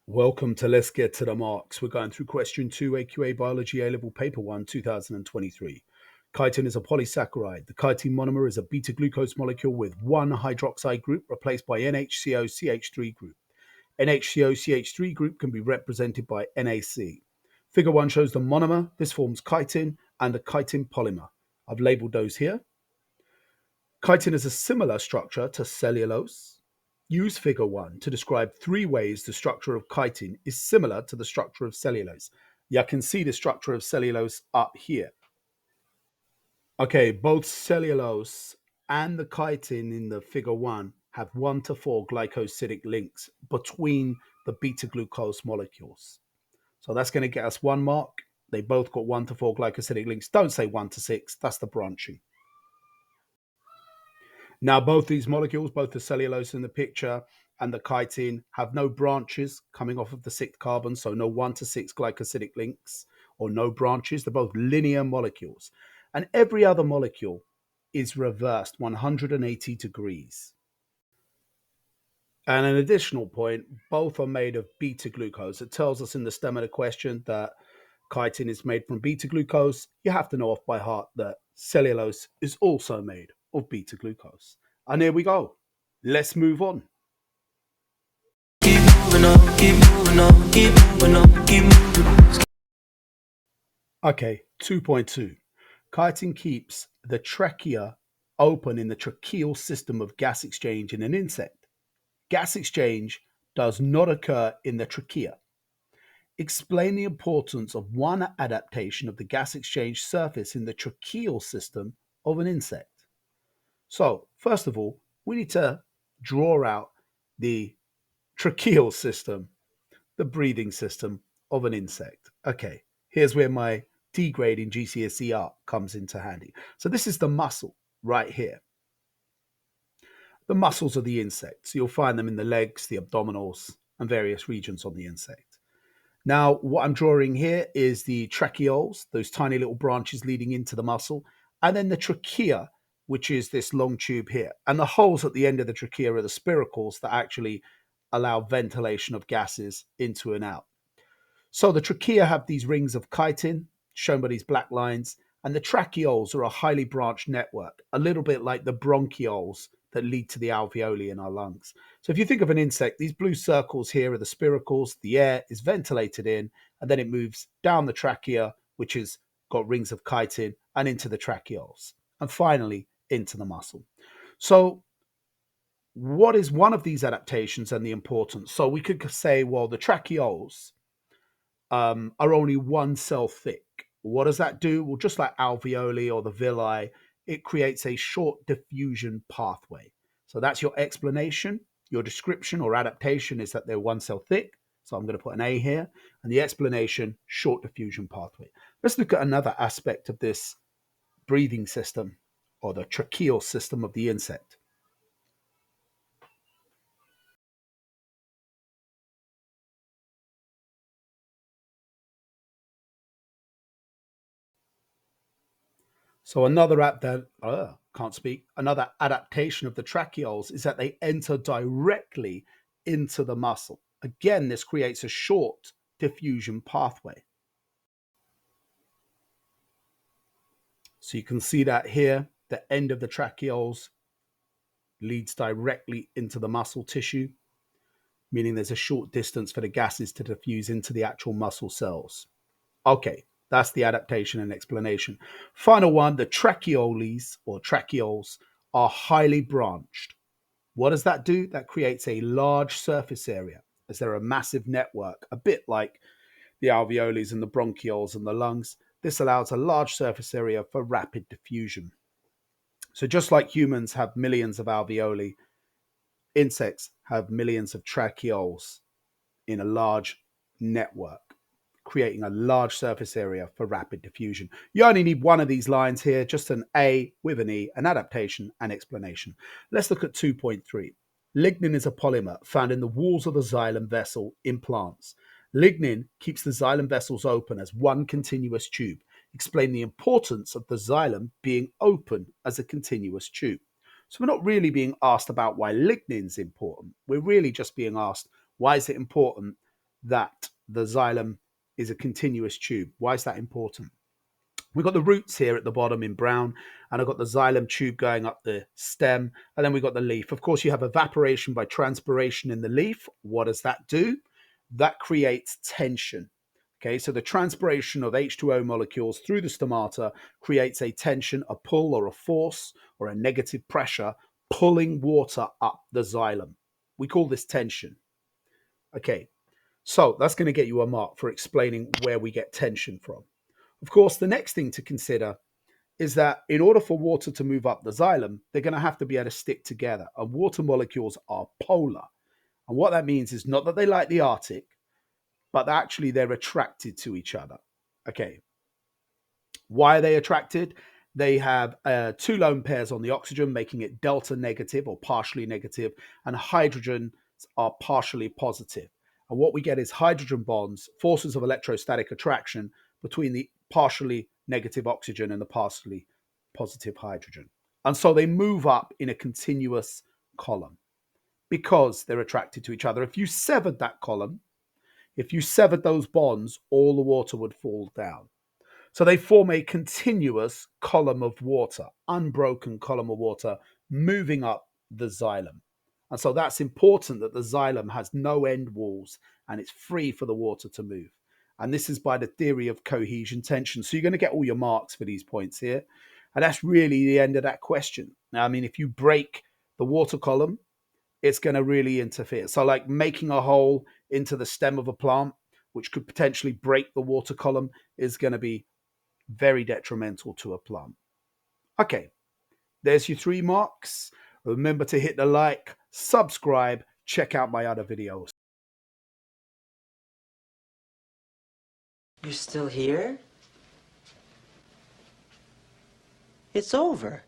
Welcome to Let's Get to the Marks. We're going through question 2, AQA Biology A-Level Paper 1, 2023. Chitin is a polysaccharide. The chitin monomer is a beta-glucose molecule with one hydroxide group replaced by NHCOCH3 group. NHCOCH3 group can be represented by NAC. Figure 1 shows the monomer. This forms chitin and the chitin polymer. I've labeled those here. Chitin is a similar structure to cellulose. Use figure 1 to describe 3 ways the structure of chitin is similar to the structure of cellulose. You can see the structure of cellulose up here. Okay, both cellulose and the chitin in the figure 1 have 1 to 4 glycosidic links between the beta glucose molecules. So that's going to get us 1 mark. They both got 1 to 4 glycosidic links. Don't say 1 to 6, that's the branching. Now, both these molecules, both the cellulose in the picture and the chitin, have no branches coming off of the 6th carbon, so no 1 to 6 glycosidic links or no branches. They're both linear molecules. And every other molecule is reversed 180 degrees. And an additional point, both are made of beta glucose. It tells us in the stem of the question that chitin is made from beta glucose. You have to know off by heart that cellulose is also made of beta glucose. And here we go. Let's move on. Keep moving on, keep moving on, keep moving on, keep moving on. Okay, 2.2. Chitin keeps the trachea open in the tracheal system of gas exchange in an insect. Gas exchange does not occur in the trachea. Explain the importance of one adaptation of the gas exchange surface in the tracheal system of an insect. So, first of all, we need to draw out the tracheal system, the breathing system of an insect. Okay, here's where my D grade in GCSE art comes into handy. So this is the muscle right here. The muscles of the insect. So you'll find them in the legs, the abdominals, and various regions on the insect. Now, what I'm drawing here is the tracheoles, those tiny little branches leading into the muscle, and then the trachea, which is this long tube here. And the holes at the end of the trachea are the spiracles that actually allow ventilation of gases into and out. So the trachea have these rings of chitin, shown by these black lines, and the tracheoles are a highly branched network, a little bit like the bronchioles that lead to the alveoli in our lungs. So if you think of an insect, these blue circles here are the spiracles. The air is ventilated in, and then it moves down the trachea, which has got rings of chitin, and into the tracheoles, and finally into the muscle. So what is one of these adaptations and the importance? So we could say, well, the tracheoles are only one cell thick. What does that do? Well, just like alveoli or the villi, it creates a short diffusion pathway. So that's your explanation. Your description or adaptation is that they're one cell thick. So I'm going to put an A here. And the explanation, short diffusion pathway. Let's look at another aspect of this breathing system or the tracheal system of the insect. So another another adaptation of the tracheoles is that they enter directly into the muscle. Again, this creates a short diffusion pathway. So you can see that here, the end of the tracheoles leads directly into the muscle tissue, meaning there's a short distance for the gases to diffuse into the actual muscle cells. Okay, that's the adaptation and explanation. Final one, the tracheoles or tracheoles are highly branched. What does that do? That creates a large surface area as they're a massive network, a bit like the alveoles and the bronchioles and the lungs. This allows a large surface area for rapid diffusion. So just like humans have millions of alveoli, insects have millions of tracheoles in a large network, creating a large surface area for rapid diffusion. You only need one of these lines here, just an A with an E, an adaptation and explanation. Let's look at 2.3. Lignin is a polymer found in the walls of the xylem vessel in plants. Lignin keeps the xylem vessels open as one continuous tube. Explain the importance of the xylem being open as a continuous tube. So we're not really being asked about why lignin's important. We're really just being asked, why is it important that the xylem is a continuous tube. Why is that important? We've got the roots here at the bottom in brown, and I've got the xylem tube going up the stem, and then we've got the leaf. Of course, you have evaporation by transpiration in the leaf. What does that do? That creates tension. Okay, so the transpiration of H2O molecules through the stomata creates a tension, a pull or a force or a negative pressure pulling water up the xylem. We call this tension. Okay, so that's going to get you a mark for explaining where we get tension from. Of course, the next thing to consider is that in order for water to move up the xylem, they're going to have to be able to stick together. And water molecules are polar. And what that means is not that they like the Arctic, but actually they're attracted to each other. Okay. Why are they attracted? They have two lone pairs on the oxygen, making it delta negative or partially negative, and hydrogens are partially positive. And what we get is hydrogen bonds, forces of electrostatic attraction between the partially negative oxygen and the partially positive hydrogen. And so they move up in a continuous column because they're attracted to each other. If you severed that column, if you severed those bonds, all the water would fall down. So they form a continuous column of water, unbroken column of water, moving up the xylem. And so that's important that the xylem has no end walls and it's free for the water to move. And this is by the theory of cohesion tension. So you're going to get all your marks for these points here. And that's really the end of that question. Now, I mean, if you break the water column, it's going to really interfere. So, like making a hole into the stem of a plant, which could potentially break the water column, is going to be very detrimental to a plant. Okay, there's your 3 marks. Remember to hit the like, subscribe, check out my other videos. You're still here? It's over.